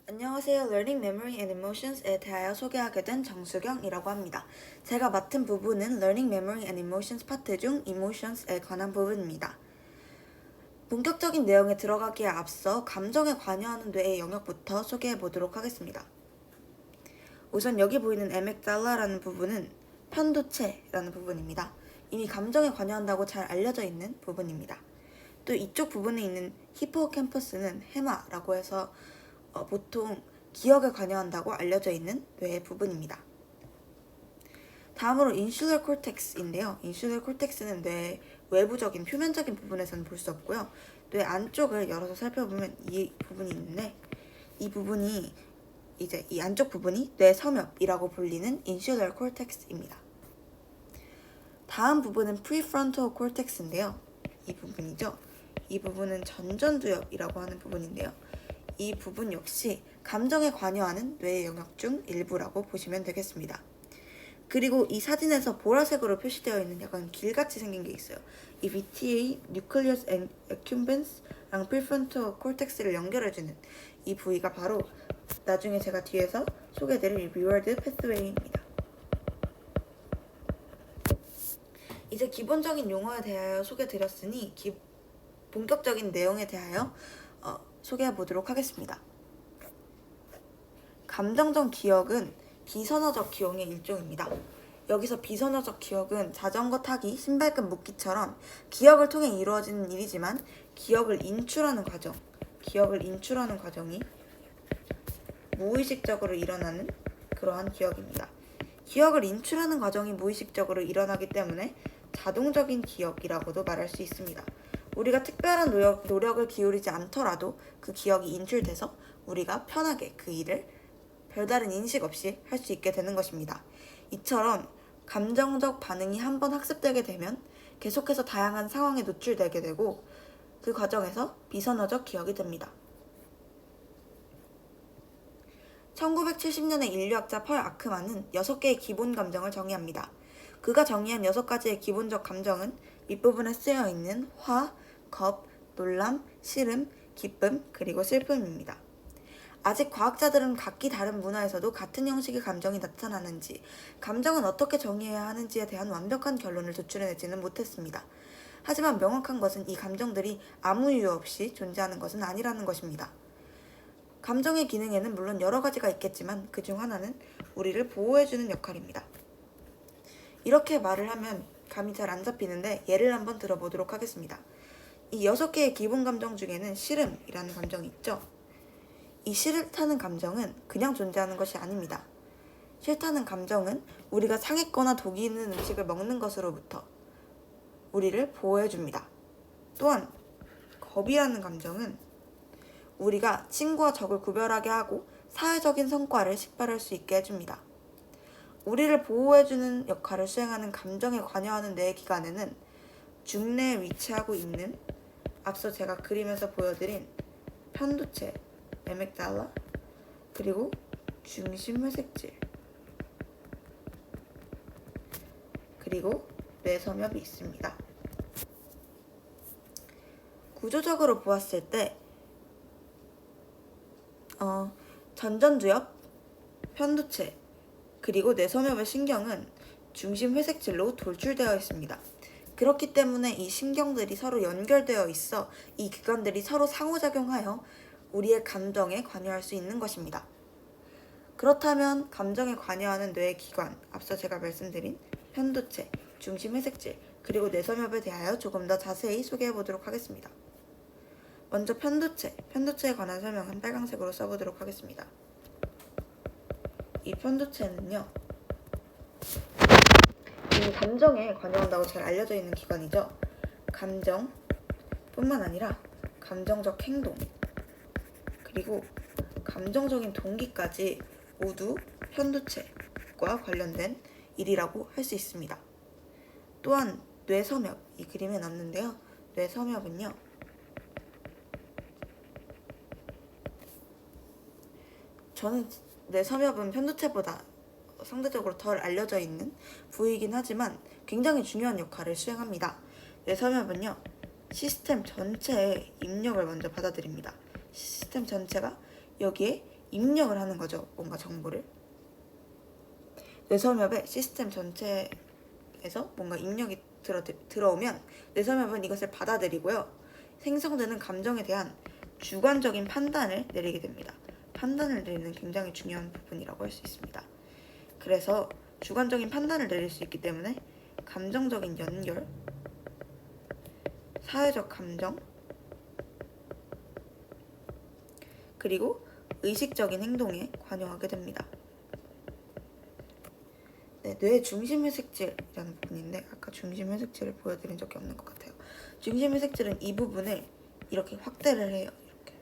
안녕하세요. Learning Memory and Emotions에 대하여 소개하게 된 정수경이라고 합니다. 제가 맡은 부분은 Learning Memory and Emotions 파트 중 Emotions에 관한 부분입니다. 본격적인 내용에 들어가기에 앞서 감정에 관여하는 뇌의 영역부터 소개해 보도록 하겠습니다. 우선 여기 보이는 에믹달라라는 부분은 편도체라는 부분입니다. 이미 감정에 관여한다고 잘 알려져 있는 부분입니다. 또 이쪽 부분에 있는 히포캠퍼스는 헤마라고 해서 보통 기억에 관여한다고 알려져 있는 뇌의 부분입니다. 다음으로 인슐러 콜텍스인데요. 인슐러 콜텍스는 뇌의 외부적인 표면적인 부분에서는 볼 수 없고요. 뇌 안쪽을 열어서 살펴보면 이 부분이 있는데 이 부분이 이 안쪽 부분이 뇌 섬엽이라고 불리는 인슐러 콜텍스입니다. 다음 부분은 프리프론탈 콜텍스인데요. 이 부분이죠. 이 부분은 전전두엽이라고 하는 부분인데요. 이 부분 역시 감정에 관여하는 뇌의 영역 중 일부라고 보시면 되겠습니다. 그리고 이 사진에서 보라색으로 표시되어 있는 약간 길같이 생긴 게 있어요. 이 VTA, Nucleus accumbens랑 Prefrontal Cortex를 연결해주는 이 부위가 바로 나중에 제가 뒤에서 소개해드릴 Reward Pathway입니다. 이제 기본적인 용어에 대하여 소개드렸으니 본격적인 내용에 대하여 소개해 보도록 하겠습니다. 감정적 기억은 비선어적 기억의 일종입니다. 여기서 비선어적 기억은 자전거 타기, 신발끈 묶기처럼 기억을 통해 이루어지는 일이지만 기억을 인출하는 과정이 무의식적으로 일어나는 그러한 기억입니다. 기억을 인출하는 과정이 무의식적으로 일어나기 때문에 자동적인 기억이라고도 말할 수 있습니다. 우리가 특별한 노력을 기울이지 않더라도 그 기억이 인출돼서 우리가 편하게 그 일을 별다른 인식 없이 할 수 있게 되는 것입니다. 이처럼 감정적 반응이 한번 학습되게 되면 계속해서 다양한 상황에 노출되게 되고 그 과정에서 비선어적 기억이 됩니다. 1970년에 인류학자 펄 아크만은 6개의 기본 감정을 정의합니다. 그가 정의한 6가지의 기본적 감정은 밑부분에 쓰여 있는 화, 겁, 놀람, 싫음, 기쁨, 그리고 슬픔입니다. 아직 과학자들은 각기 다른 문화에서도 같은 형식의 감정이 나타나는지, 감정은 어떻게 정의해야 하는지에 대한 완벽한 결론을 도출해내지는 못했습니다. 하지만 명확한 것은 이 감정들이 아무 이유 없이 존재하는 것은 아니라는 것입니다. 감정의 기능에는 물론 여러 가지가 있겠지만 그 중 하나는 우리를 보호해주는 역할입니다. 이렇게 말을 하면 감이 잘 안 잡히는데 예를 한번 들어보도록 하겠습니다. 이 6개의 기본 감정 중에는 싫음이라는 감정이 있죠. 이 싫다는 감정은 그냥 존재하는 것이 아닙니다. 싫다는 감정은 우리가 상했거나 독이 있는 음식을 먹는 것으로부터 우리를 보호해줍니다. 또한 겁이라는 감정은 우리가 친구와 적을 구별하게 하고 사회적인 성과를 식별할 수 있게 해줍니다. 우리를 보호해주는 역할을 수행하는 감정에 관여하는 뇌의 기관에는 중뇌에 위치하고 있는 앞서 제가 그림에서 보여드린 편도체, 에믹달라, 그리고 중심회색질, 그리고 뇌섬엽이 있습니다. 구조적으로 보았을 때 전전두엽, 편도체, 그리고 뇌섬엽의 신경은 중심회색질로 돌출되어 있습니다. 그렇기 때문에 이 신경들이 서로 연결되어 있어 이 기관들이 서로 상호작용하여 우리의 감정에 관여할 수 있는 것입니다. 그렇다면 감정에 관여하는 뇌의 기관, 앞서 제가 말씀드린 편도체, 중심회색질, 그리고 뇌섬엽에 대하여 조금 더 자세히 소개해 보도록 하겠습니다. 먼저 편도체에 관한 설명은 빨간색으로 써보도록 하겠습니다. 이 편도체는요, 이미 감정에 관여한다고 잘 알려져 있는 기관이죠. 감정뿐만 아니라 감정적 행동, 그리고 감정적인 동기까지 모두 편도체과 관련된 일이라고 할 수 있습니다. 또한 뇌섬엽, 이 그림에 남는데요. 뇌섬엽은요, 저는 뇌섬엽은 편도체보다 상대적으로 덜 알려져 있는 부위이긴 하지만 굉장히 중요한 역할을 수행합니다. 뇌섬엽은요, 시스템 전체의 입력을 먼저 받아들입니다. 시스템 전체가 여기에 입력을 하는 거죠. 뭔가 정보를. 뇌섬엽의 시스템 전체에서 뭔가 입력이 들어오면 뇌섬엽은 이것을 받아들이고요. 생성되는 감정에 대한 주관적인 판단을 내리게 됩니다. 판단을 내리는 굉장히 중요한 부분이라고 할 수 있습니다. 그래서 주관적인 판단을 내릴 수 있기 때문에 감정적인 연결, 사회적 감정, 그리고 의식적인 행동에 관여하게 됩니다. 네, 뇌 중심회색질이라는 부분인데 아까 중심회색질을 보여드린 적이 없는 것 같아요. 중심회색질은 이 부분을 이렇게 확대를 해요. 이렇게.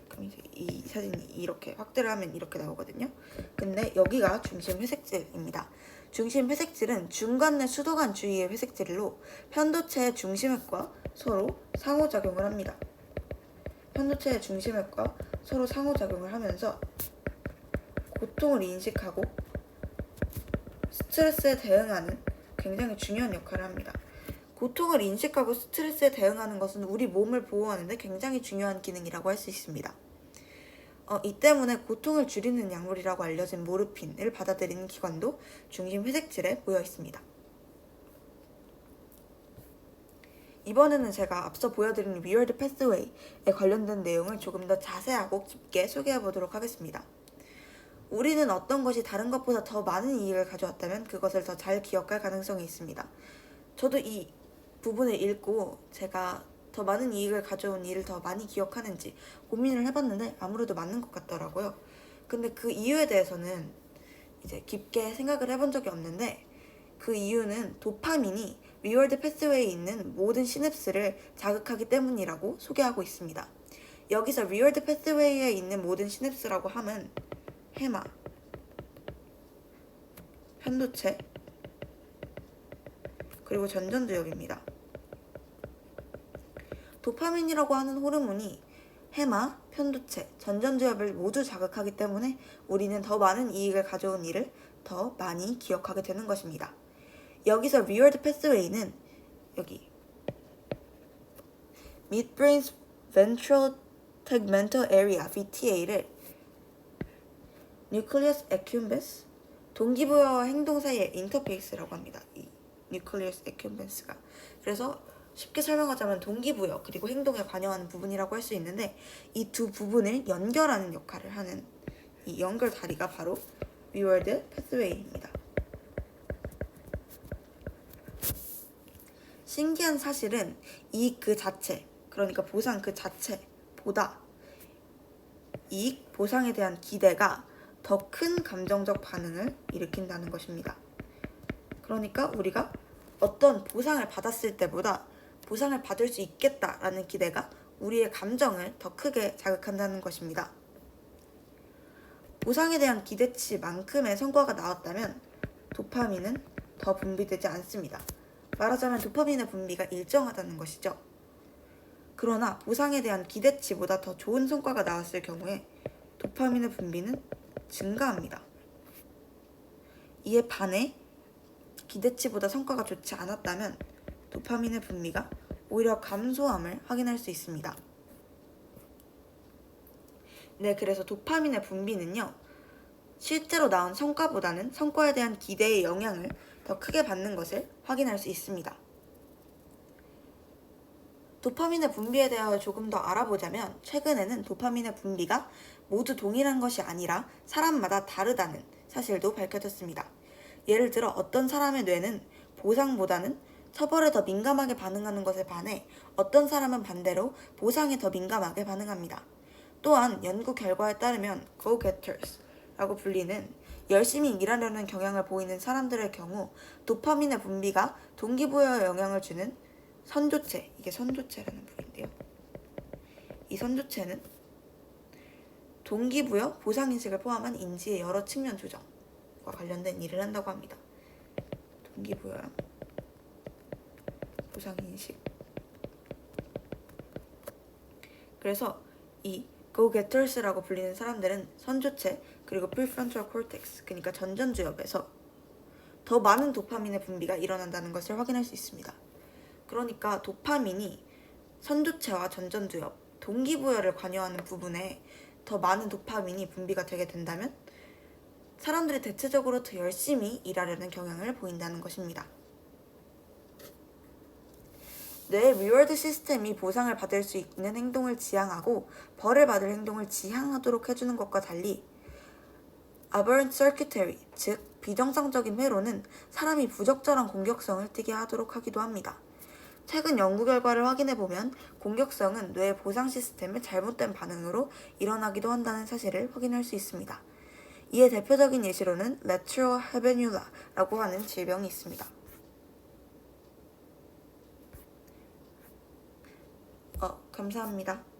그럼 이제 이 사진이 이렇게 확대를 하면 이렇게 나오거든요. 근데 여기가 중심회색질입니다. 중심회색질은 중간내 수도관 주위의 회색질로 편도체의 중심핵과 서로 상호작용을 합니다. 편도체의 중심핵과 서로 상호작용을 하면서 고통을 인식하고 스트레스에 대응하는 굉장히 중요한 역할을 합니다. 고통을 인식하고 스트레스에 대응하는 것은 우리 몸을 보호하는 데 굉장히 중요한 기능이라고 할 수 있습니다. 이 때문에 고통을 줄이는 약물이라고 알려진 모르핀을 받아들이는 기관도 중심 회색질에 모여 있습니다. 이번에는 제가 앞서 보여드린 Reward Pathway에 관련된 내용을 조금 더 자세하고 깊게 소개해 보도록 하겠습니다. 우리는 어떤 것이 다른 것보다 더 많은 이익을 가져왔다면 그것을 더 잘 기억할 가능성이 있습니다. 저도 이 부분을 읽고 제가 더 많은 이익을 가져온 일을 더 많이 기억하는지 고민을 해봤는데 아무래도 맞는 것 같더라고요. 근데 그 이유에 대해서는 이제 깊게 생각을 해본 적이 없는데 그 이유는 도파민이 리워드 패스웨이에 있는 모든 시냅스를 자극하기 때문이라고 소개하고 있습니다. 여기서 리워드 패스웨이에 있는 모든 시냅스라고 함은 해마, 편도체, 그리고 전전두엽입니다. 도파민이라고 하는 호르몬이 해마, 편도체, 전전두엽을 모두 자극하기 때문에 우리는 더 많은 이익을 가져온 일을 더 많이 기억하게 되는 것입니다. 여기서 Reward Pathway는 여기 Midbrain's Ventral Tegmental Area (VTA를) Nucleus accumbens, 동기부여와 행동 사이의 인터페이스라고 합니다. 이 Nucleus accumbens가. 그래서 쉽게 설명하자면 동기부여 그리고 행동에 관여하는 부분이라고 할 수 있는데 이 두 부분을 연결하는 역할을 하는 이 연결 다리가 바로 Reward Pathway입니다. 신기한 사실은 이익 그 자체, 그러니까 보상 그 자체보다 이익, 보상에 대한 기대가 더 큰 감정적 반응을 일으킨다는 것입니다. 그러니까 우리가 어떤 보상을 받았을 때보다 보상을 받을 수 있겠다라는 기대가 우리의 감정을 더 크게 자극한다는 것입니다. 보상에 대한 기대치만큼의 성과가 나왔다면 도파민은 더 분비되지 않습니다. 말하자면 도파민의 분비가 일정하다는 것이죠. 그러나 보상에 대한 기대치보다 더 좋은 성과가 나왔을 경우에 도파민의 분비는 증가합니다. 이에 반해 기대치보다 성과가 좋지 않았다면 도파민의 분비가 오히려 감소함을 확인할 수 있습니다. 네, 그래서 도파민의 분비는요, 실제로 나온 성과보다는 성과에 대한 기대의 영향을 더 크게 받는 것을 확인할 수 있습니다. 도파민의 분비에 대하여 조금 더 알아보자면 최근에는 도파민의 분비가 모두 동일한 것이 아니라 사람마다 다르다는 사실도 밝혀졌습니다. 예를 들어 어떤 사람의 뇌는 보상보다는 처벌에 더 민감하게 반응하는 것에 반해 어떤 사람은 반대로 보상에 더 민감하게 반응합니다. 또한 연구 결과에 따르면 go-getters라고 불리는 열심히 일하려는 경향을 보이는 사람들의 경우 도파민의 분비가 동기부여에 영향을 주는 선조체, 이게 선조체라는 부분인데요. 이 선조체는 동기부여, 보상인식을 포함한 인지의 여러 측면 조정과 관련된 일을 한다고 합니다. 동기부여랑 보상인식. 그래서 이 go-getters라고 불리는 사람들은 선조체 그리고 prefrontal cortex, 그러니까 전전두엽에서 더 많은 도파민의 분비가 일어난다는 것을 확인할 수 있습니다. 그러니까 도파민이 선조체와 전전두엽, 동기부여를 관여하는 부분에 더 많은 도파민이 분비가 되게 된다면 사람들이 대체적으로 더 열심히 일하려는 경향을 보인다는 것입니다. 뇌의 리워드 시스템이 보상을 받을 수 있는 행동을 지향하고 벌을 받을 행동을 지향하도록 해주는 것과 달리 aberrant circuitry, 즉 비정상적인 회로는 사람이 부적절한 공격성을 띠게 하도록 하기도 합니다. 최근 연구 결과를 확인해보면 공격성은 뇌의 보상 시스템의 잘못된 반응으로 일어나기도 한다는 사실을 확인할 수 있습니다. 이에 대표적인 예시로는 lateral habenula라고 하는 질병이 있습니다. 감사합니다.